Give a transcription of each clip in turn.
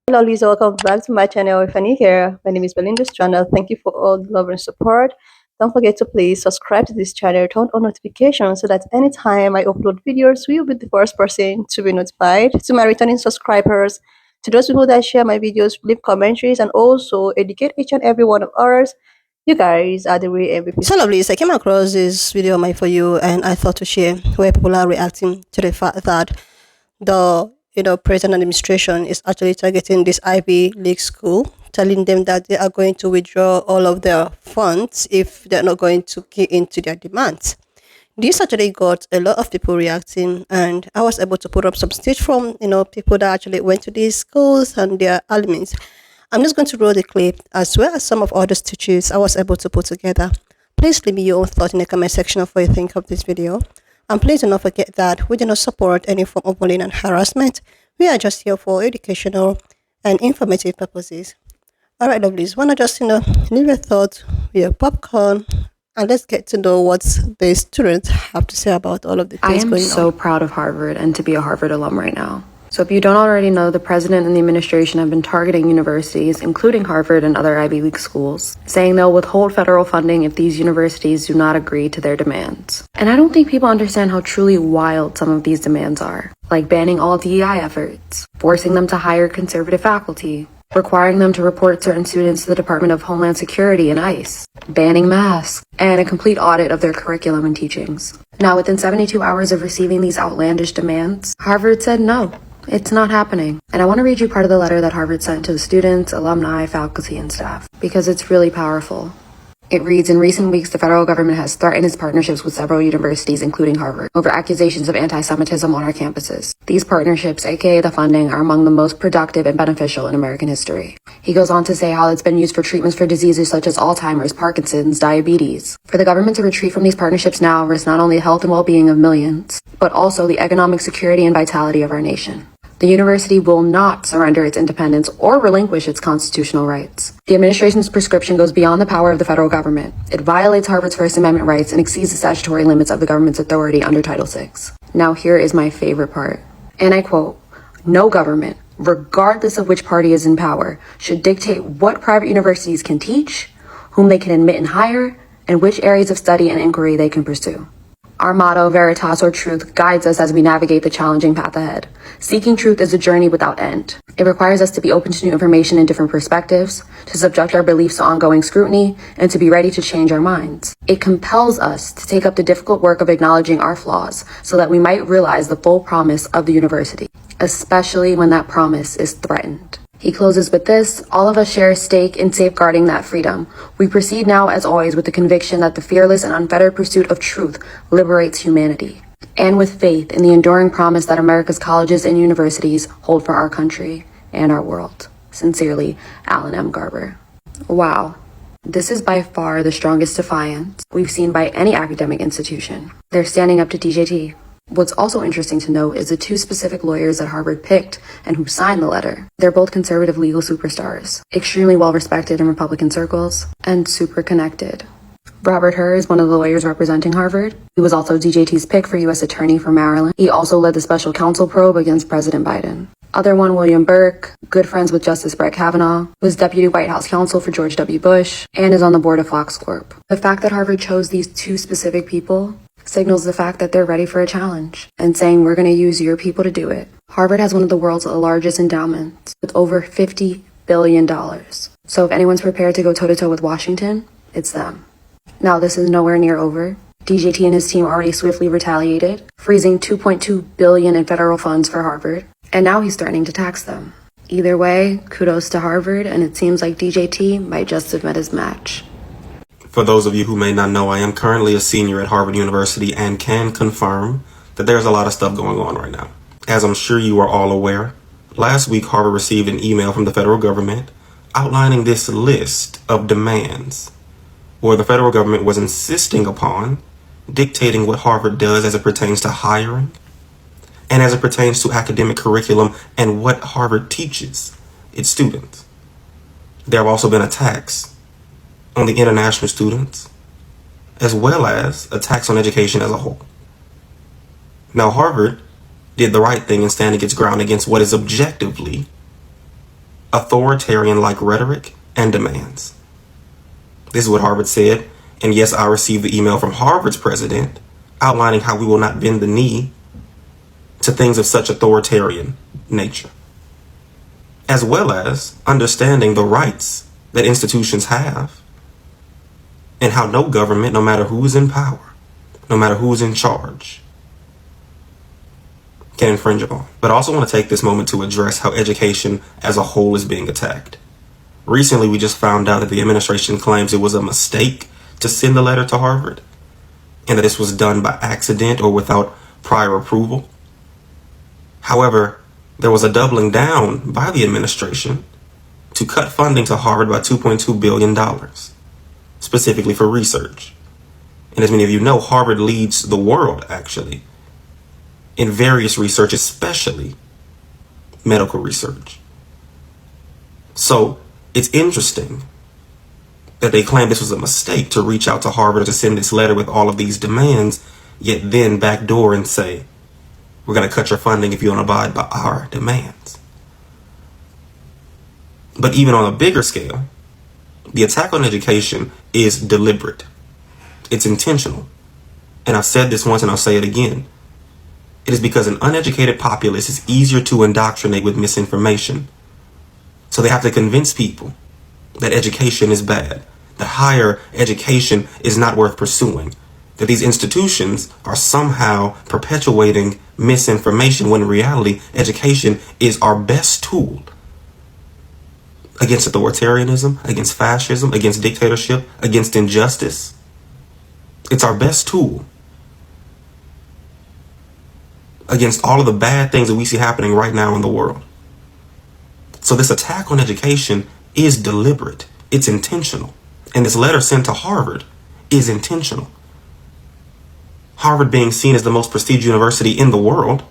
Hello, Lisa. Welcome back to my channel. If you're new here, my name is Belinda's channel. Thank you for all the love and support. Don't forget to please subscribe to this channel, turn on notifications so that anytime I upload videos, you'll be the first person to be notified. To my returning subscribers, to those people that share my videos, leave commentaries, and also educate each and every one of ours. You guys are the real MVP. So lovely. I came across this video on my For You, and I thought to share where people are reacting to the fact that the present administration is actually targeting this Ivy League school, telling them that they are going to withdraw all of their funds if they're not going to key into their demands. This actually got a lot of people reacting, and I was able to put up some stage from people that actually went to these schools and their alumni. I'm just going to roll the clip as well as some of other stitches I was able to put together. Please leave me your own thought in the comment section of what you think of this video. And please do not forget that we do not support any form of bullying and harassment. We are just here for educational and informative purposes. Alright, lovelies, wanna just leave your thoughts with your popcorn and let's get to know what the students have to say about all of the things going on. I am so proud of Harvard and to be a Harvard alum right now. So if you don't already know, the president and the administration have been targeting universities, including Harvard and other Ivy League schools, saying they'll withhold federal funding if these universities do not agree to their demands. And I don't think people understand how truly wild some of these demands are, like banning all DEI efforts, forcing them to hire conservative faculty, requiring them to report certain students to the Department of Homeland Security and ICE, banning masks, and a complete audit of their curriculum and teachings. Now, within 72 hours of receiving these outlandish demands, Harvard said no. It's not happening. And I want to read you part of the letter that Harvard sent to the students, alumni, faculty, and staff, because it's really powerful. It reads, in recent weeks, the federal government has threatened its partnerships with several universities, including Harvard, over accusations of anti-Semitism on our campuses. These partnerships, aka the funding, are among the most productive and beneficial in American history. He goes on to say how it's been used for treatments for diseases such as Alzheimer's, Parkinson's, diabetes. For the government to retreat from these partnerships now risks not only the health and well-being of millions, but also the economic security and vitality of our nation. The university will not surrender its independence or relinquish its constitutional rights. The administration's prescription goes beyond the power of the federal government. It violates Harvard's First Amendment rights and exceeds the statutory limits of the government's authority under Title VI. Now here is my favorite part. And I quote, "No government, regardless of which party is in power, should dictate what private universities can teach, whom they can admit and hire, and which areas of study and inquiry they can pursue." Our motto, Veritas or Truth, guides us as we navigate the challenging path ahead. Seeking truth is a journey without end. It requires us to be open to new information and different perspectives, to subject our beliefs to ongoing scrutiny, and to be ready to change our minds. It compels us to take up the difficult work of acknowledging our flaws so that we might realize the full promise of the university, especially when that promise is threatened. He closes with this: all of us share a stake in safeguarding that freedom. We proceed now, as always, with the conviction that the fearless and unfettered pursuit of truth liberates humanity, and with faith in the enduring promise that America's colleges and universities hold for our country and our world. Sincerely, Alan M. Garber. Wow. This is by far the strongest defiance we've seen by any academic institution. They're standing up to DJT. What's also interesting to note is the two specific lawyers that Harvard picked and who signed the letter. They're both conservative legal superstars, extremely well respected in Republican circles, and super connected. Robert Hur is one of the lawyers representing Harvard. He was also DJT's pick for U.S. Attorney for Maryland. He also led the special counsel probe against President Biden. Other one, William Burke, good friends with Justice Brett Kavanaugh, was Deputy White House counsel for George W. Bush, and is on the board of Fox Corp. The fact that Harvard chose these two specific people signals the fact that they're ready for a challenge and saying, we're going to use your people to do it. Harvard has one of the world's largest endowments with over $50 billion. So if anyone's prepared to go toe-to-toe with Washington, it's them. Now, this is nowhere near over. DJT and his team already swiftly retaliated, freezing $2.2 billion in federal funds for Harvard, and now he's threatening to tax them. Either way, kudos to Harvard, and it seems like DJT might just have met his match. For those of you who may not know, I am currently a senior at Harvard University and can confirm that there's a lot of stuff going on right now. As I'm sure you are all aware, last week Harvard received an email from the federal government outlining this list of demands where the federal government was insisting upon dictating what Harvard does as it pertains to hiring and as it pertains to academic curriculum and what Harvard teaches its students. There have also been attacks on the international students, as well as attacks on education as a whole. Now, Harvard did the right thing in standing its ground against what is objectively authoritarian-like rhetoric and demands. This is what Harvard said, and yes, I received the email from Harvard's president outlining how we will not bend the knee to things of such authoritarian nature, as well as understanding the rights that institutions have and how no government, no matter who's in power, no matter who's in charge, can infringe upon. But I also want to take this moment to address how education as a whole is being attacked. Recently, we just found out that the administration claims it was a mistake to send the letter to Harvard, and that this was done by accident or without prior approval. However, there was a doubling down by the administration to cut funding to Harvard by $2.2 billion, specifically for research. And as many of you know, Harvard leads the world, actually, in various research, especially medical research. So it's interesting that they claim this was a mistake to reach out to Harvard to send this letter with all of these demands, yet then backdoor and say, we're going to cut your funding if you don't abide by our demands. But even on a bigger scale, the attack on education is deliberate. It's intentional. And I've said this once and I'll say it again. It is because an uneducated populace is easier to indoctrinate with misinformation. So they have to convince people that education is bad, that higher education is not worth pursuing, that these institutions are somehow perpetuating misinformation when in reality, education is our best tool against authoritarianism, against fascism, against dictatorship, against injustice. It's our best tool against all of the bad things that we see happening right now in the world. So this attack on education is deliberate. It's intentional. And this letter sent to Harvard is intentional. Harvard being seen as the most prestigious university in the world,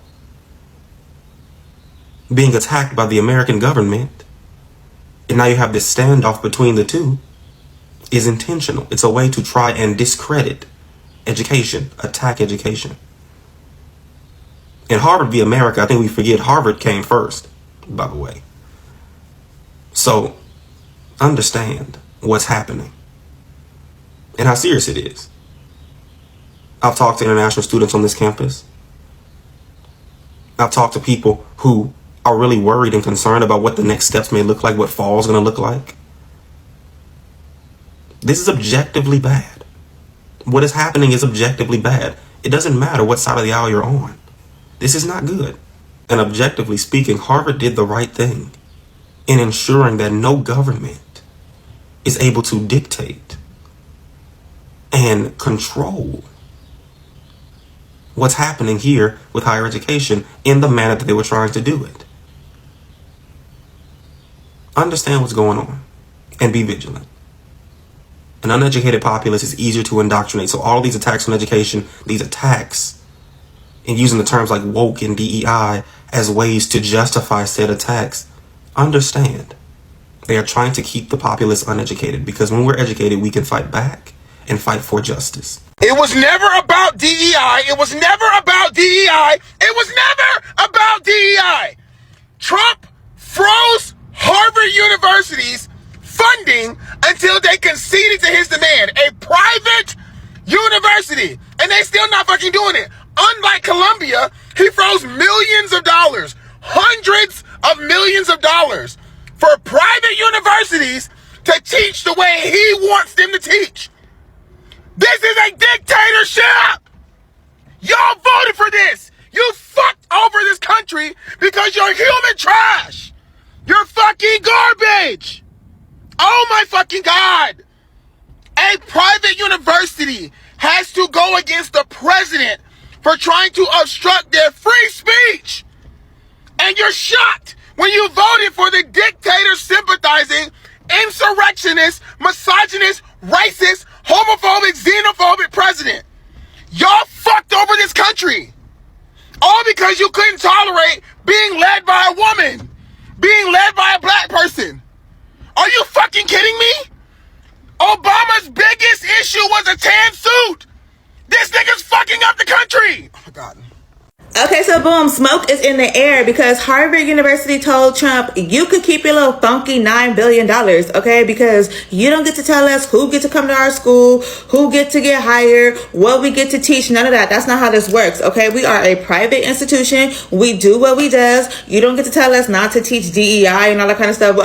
being attacked by the American government, and now you have this standoff between the two, is intentional. It's a way to try and discredit education, attack education. In Harvard v. America, I think we forget Harvard came first, by the way. So understand what's happening and how serious it is. I've talked to international students on this campus. I've talked to people who are really worried and concerned about what the next steps may look like, what fall is going to look like. This is objectively bad. What is happening is objectively bad. It doesn't matter what side of the aisle you're on. This is not good. And objectively speaking, Harvard did the right thing in ensuring that no government is able to dictate and control what's happening here with higher education in the manner that they were trying to do it. Understand what's going on and be vigilant. An uneducated populace is easier to indoctrinate. So all these attacks on education, these attacks, and using the terms like woke and DEI as ways to justify said attacks, understand they are trying to keep the populace uneducated, because when we're educated, we can fight back and fight for justice. It was never about DEI. It was never about DEI. It was never about DEI. Trump froze Harvard University's funding until they conceded to his demand. A private university. And they still not fucking doing it. Unlike Columbia, he froze millions of dollars, hundreds of millions of dollars for private universities to teach the way he wants them to teach. This is a dictatorship. Y'all voted for this. You fucked over this country because you're human trash. You're fucking garbage. Oh my fucking God. A private university has to go against the president for trying to obstruct their free speech. And you're shocked when you voted for the dictator sympathizing, insurrectionist, misogynist, racist, homophobic, xenophobic president. Y'all fucked over this country. All because you couldn't tolerate being led by a woman, being led by a black person. Are you fucking kidding me? Obama's biggest issue was a tan suit. This nigga's fucking up the country. Oh my God. Okay, so boom, smoke is in the air because Harvard University told Trump, you could keep your little funky $9 billion, okay? Because you don't get to tell us who get to come to our school, who get to get hired, what we get to teach, none of that. That's not how this works, okay? We are a private institution. We do what we does. You don't get to tell us not to teach DEI and all that kind of stuff.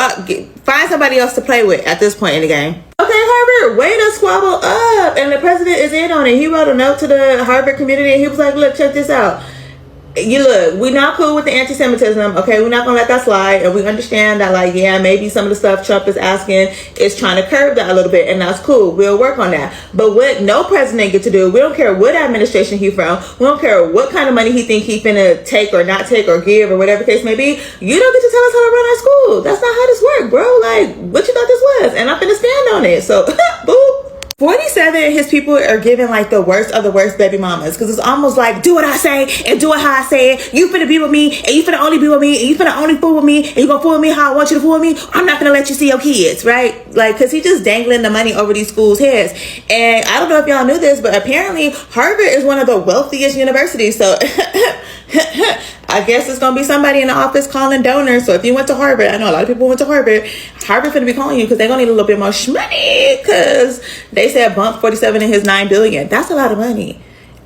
Find somebody else to play with at this point in the game. Okay, Harvard, way to squabble up. And the president is in on it. He wrote a note to the Harvard community and he was like, look, check this out. We're not cool with the anti-Semitism, okay? We're not gonna let that slide, and we understand that, like, yeah, maybe some of the stuff Trump is asking is trying to curb that a little bit, and that's cool. We'll work on that. But what no president get to do, we don't care what administration he from, we don't care what kind of money he think he finna take or not take or give or whatever the case may be, you don't get to tell us how to run our school. That's not how this works, bro. Like, what you thought this was? And I'm finna stand on it, so, boo. 47, his people are giving like the worst of the worst baby mamas, because it's almost like, do what I say and do it how I say it. You finna be with me and you finna only be with me and you finna only fool with me and you gonna fool with me how I want you to fool with me. I'm not gonna let you see your kids, right? Like, because he just dangling the money over these schools' heads. And I don't know if y'all knew this, but apparently Harvard is one of the wealthiest universities. So I guess it's gonna be somebody in the office calling donors. So if you went to Harvard, I know a lot of people went to Harvard. Harvard finna be calling you because they're gonna need a little bit more money, because they said bump 47 in his $9 billion. That's a lot of money.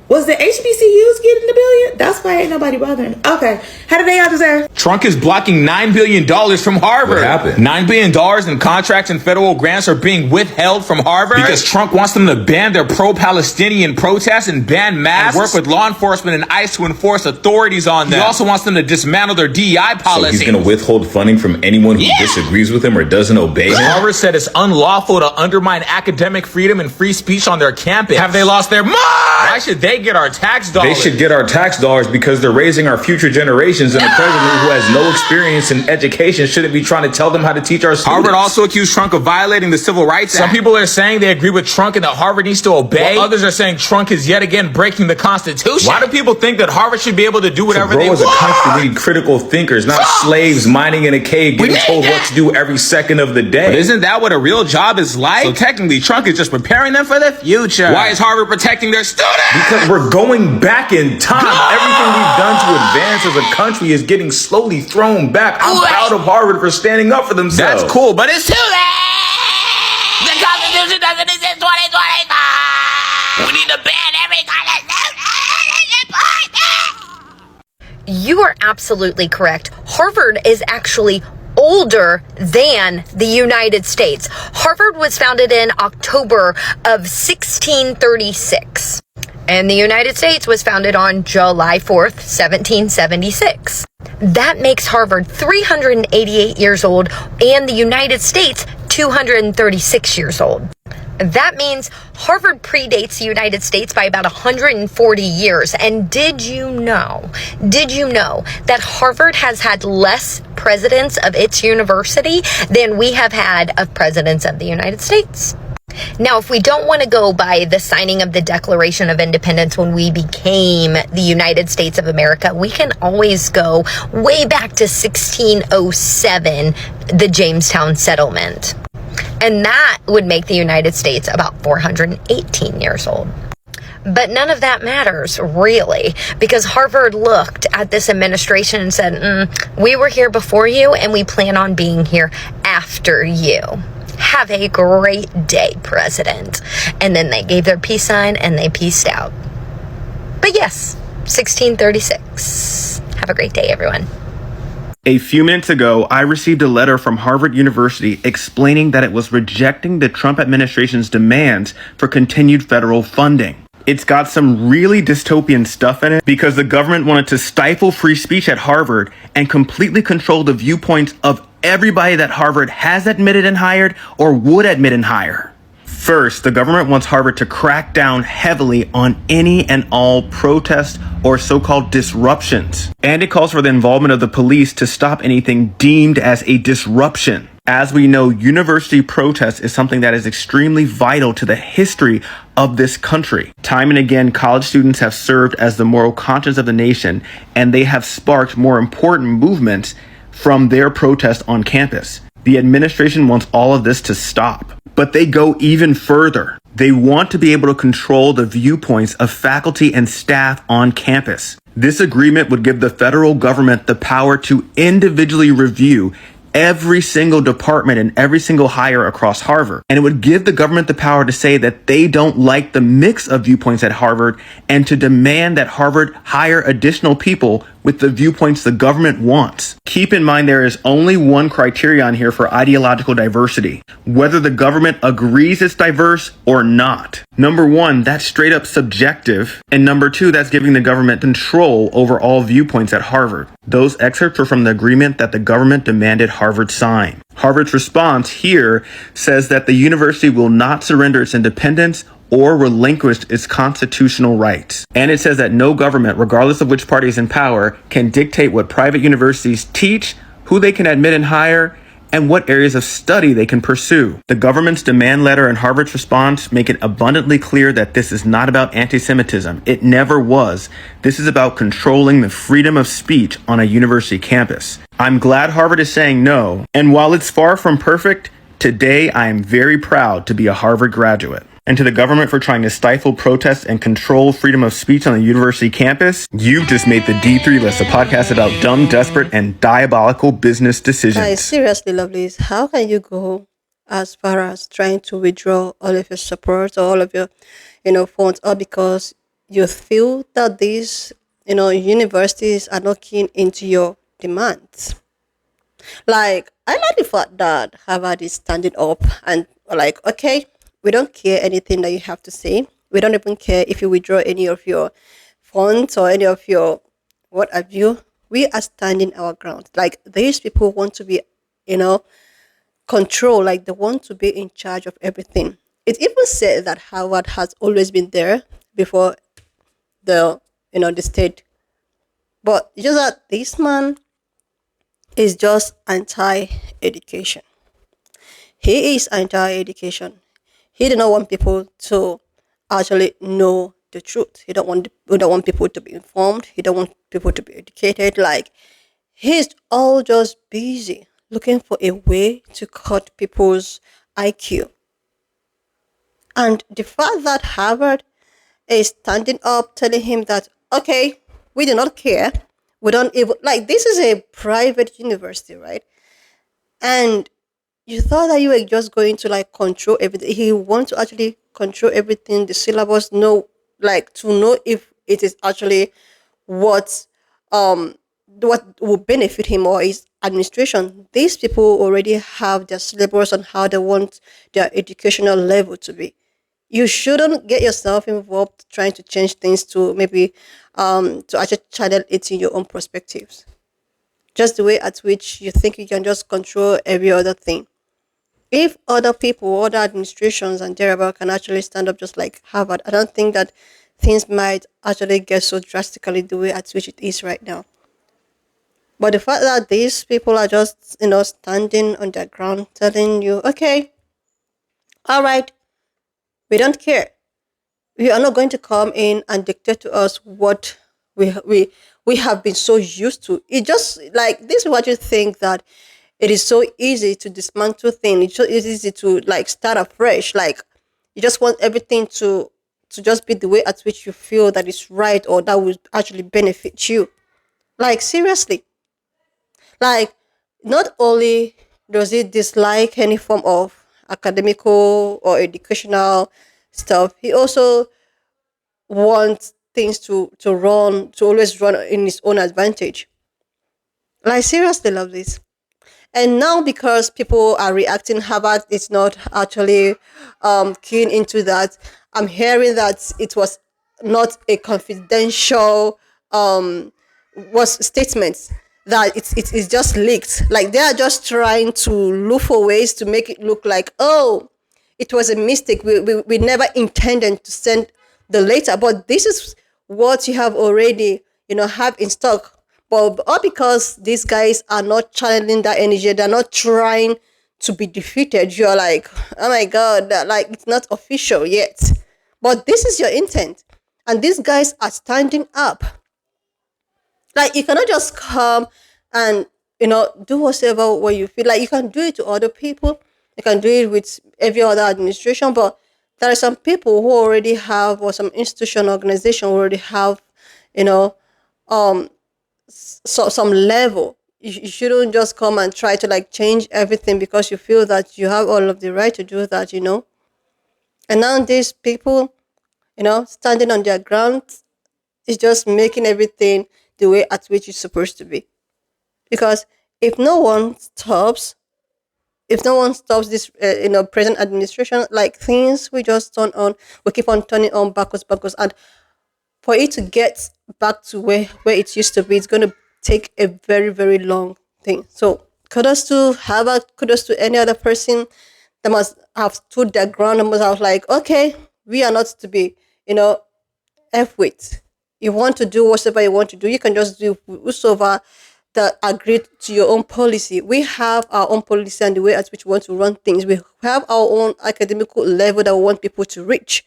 Was the HBCUs getting the billion? That's why ain't nobody bothering. Okay, how did they all deserve? Trump is blocking $9 billion from Harvard. What happened? $9 billion in contracts and federal grants are being withheld from Harvard because Trump wants them to ban their pro-Palestinian protests and ban masks, and work with law enforcement and ICE to enforce authorities on them. He also wants them to dismantle their DEI policy. So he's going to withhold funding from anyone who disagrees with him or doesn't obey him? Harvard said it's unlawful to undermine academic freedom and free speech on their campus. Have they lost their mind? Why should they get our tax dollars? They should get our tax dollars because they're raising our future generations, and a president who has no experience in education shouldn't be trying to tell them how to teach our students. Harvard also accused Trump of violating the Civil Rights Act. Some people are saying they agree with Trump and that Harvard needs to obey. While others are saying Trump is yet again breaking the Constitution. Why do people think that Harvard should be able to do whatever they want? To grow as a country, we need critical thinkers, not slaves mining in a cave getting told what to do every second of the day. But isn't that what a real job is like? So technically, Trump is just preparing them for the future. Why is Harvard protecting their students? Because we're going back in time. Everything we've done to advance as a country is getting slowly thrown back. I'm proud of Harvard for standing up for themselves. That's cool, but it's too late. The Constitution doesn't exist 2025. We need to ban every Constitution. You are absolutely correct. Harvard is actually older than the United States. Harvard was founded in October of 1636. And the United States was founded on July 4th, 1776. That makes Harvard 388 years old and the United States 236 years old. That means Harvard predates the United States by about 140 years. And did you know that Harvard has had less presidents of its university than we have had of presidents of the United States? Now, if we don't want to go by the signing of the Declaration of Independence when we became the United States of America, we can always go way back to 1607, the Jamestown Settlement. And that would make the United States about 418 years old. But none of that matters, really, because Harvard looked at this administration and said, we were here before you and we plan on being here after you. Have a great day, President. And then they gave their peace sign and they peaced out. But yes, 1636. Have a great day, everyone. A few minutes ago, I received a letter from Harvard University explaining that it was rejecting the Trump administration's demands for continued federal funding. It's got some really dystopian stuff in it because the government wanted to stifle free speech at Harvard and completely control the viewpoints of everybody that Harvard has admitted and hired or would admit and hire. First, the government wants Harvard to crack down heavily on any and all protests or so-called disruptions. And it calls for the involvement of the police to stop anything deemed as a disruption. As we know, university protest is something that is extremely vital to the history of this country. Time and again, college students have served as the moral conscience of the nation, and they have sparked more important movements from their protest on campus. The administration wants all of this to stop, but they go even further. They want to be able to control the viewpoints of faculty and staff on campus. This agreement would give the federal government the power to individually review every single department and every single hire across Harvard. And it would give the government the power to say that they don't like the mix of viewpoints at Harvard and to demand that Harvard hire additional people with the viewpoints the government wants. Keep in mind there is only one criterion here for ideological diversity, whether the government agrees it's diverse or not. Number one, that's straight up subjective. And number two, that's giving the government control over all viewpoints at Harvard. Those excerpts are from the agreement that the government demanded Harvard sign. Harvard's response here says that the university will not surrender its independence or relinquish its constitutional rights. And it says that no government, regardless of which party is in power, can dictate what private universities teach, who they can admit and hire, and what areas of study they can pursue. The government's demand letter and Harvard's response make it abundantly clear that this is not about anti-Semitism. It never was. This is about controlling the freedom of speech on a university campus. I'm glad Harvard is saying no, and while it's far from perfect, today I am very proud to be a Harvard graduate. And to the government for trying to stifle protests and control freedom of speech on the university campus, you've just made the D3 list, a podcast about dumb, desperate, and diabolical business decisions. Guys, seriously, lovelies, how can you go as far as trying to withdraw all of your support or all of your, funds, all because you feel that these, universities are not keen into your demands? Like, I like the fact that Harvard is standing up and like, okay, we don't care anything that you have to say. We don't even care if you withdraw any of your funds or any of your what have you. We are standing our ground. Like, these people want to be, control. Like, they want to be in charge of everything. It even said that Harvard has always been there before the state. But just that this man is just anti-education. He is anti-education. He did not want people to actually know the truth. He don't want people to be informed. He don't want people to be educated. Like, he's all just busy looking for a way to cut people's IQ. And the fact that Harvard is standing up telling him that, okay, we do not care. We don't even, like, this is a private university, right? And you thought that you were just going to like control everything. He wants to actually control everything, the syllabus, to know if it is actually what will benefit him or his administration. These people already have their syllabus on how they want their educational level to be. You shouldn't get yourself involved trying to change things to maybe to actually channel it in your own perspectives. Just the way at which you think you can just control every other thing. If other people, other administrations and thereabout can actually stand up just like Harvard, I don't think that things might actually get so drastically the way at which it is right now. But the fact that these people are just, standing on their ground telling you, okay, all right, we don't care. We are not going to come in and dictate to us what we have been so used to. It just, like, this is what you think that it is so easy to dismantle things. It's so easy to like start afresh. Like, you just want everything to just be the way at which you feel that is right or that will actually benefit you. Like, seriously. Like, not only does it dislike any form of academical or educational stuff, he also wants things to always run in his own advantage. Like, seriously, love this. And now, because people are reacting, Harvard is not actually keen into that. I'm hearing that it was not a confidential statement, that it's just leaked. Like, they are just trying to look for ways to make it look like, oh, it was a mistake. We never intended to send the letter, but this is what you have already have in stock. But all because these guys are not channeling that energy, they're not trying to be defeated. You're like, oh my God, like, it's not official yet. But this is your intent. And these guys are standing up. Like, you cannot just come and, do whatever what you feel. Like, you can do it to other people. You can do it with every other administration. But There are some people who already have, or some institution, organization already have, you know, so some level. You shouldn't just come and try to like change everything because you feel that you have all of the right to do that, And now these people, standing on their ground is just making everything the way at which it's supposed to be. Because if no one stops, this, present administration, like things we just turn on, we keep on turning on backwards, and for it to get back to where it used to be, it's going to take a very, very long thing. So kudos to any other person that must have stood their ground and must have like, okay, we are not to be, F with. You want to do whatever you want to do, you can just do whosoever that agree to your own policy. We have our own policy and the way at which we want to run things. We have our own academical level that we want people to reach.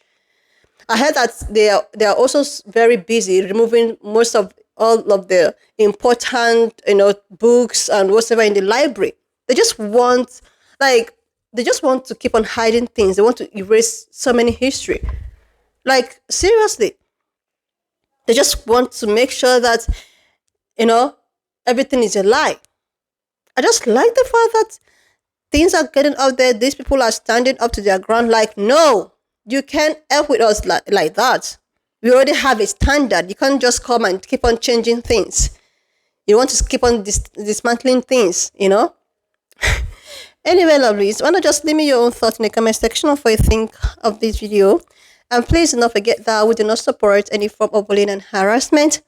I heard that they are also very busy removing most of all of the important, books and whatever in the library. They just want to keep on hiding things. They want to erase so many history. Like, seriously. They just want to make sure that, everything is a lie. I just like the fact that things are getting out there. These people are standing up to their ground like, no, you can't F with us like that. We already have a standard. You can't just come and keep on changing things. You want to keep on dismantling things, Anyway, lovelies, why not just leave me your own thoughts in the comment section of what you think of this video. And please do not forget that we do not support any form of bullying and harassment.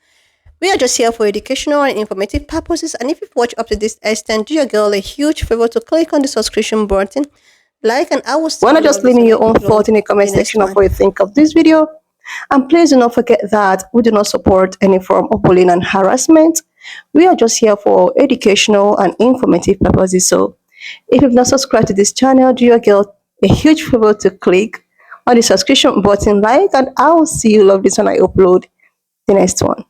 We are just here for educational and informative purposes. And if you've watched up to this extent, do your girl a huge favor to click on the subscription button, like, and I will see you. Why not just leave me your own thought in the comment section of what you think of this video. And please do not forget that we do not support any form of bullying and harassment. We are just here for educational and informative purposes. So if you've not subscribed to this channel, do your girl a huge favor to click on the subscription button, like, and I will see you lovelies when I upload the next one.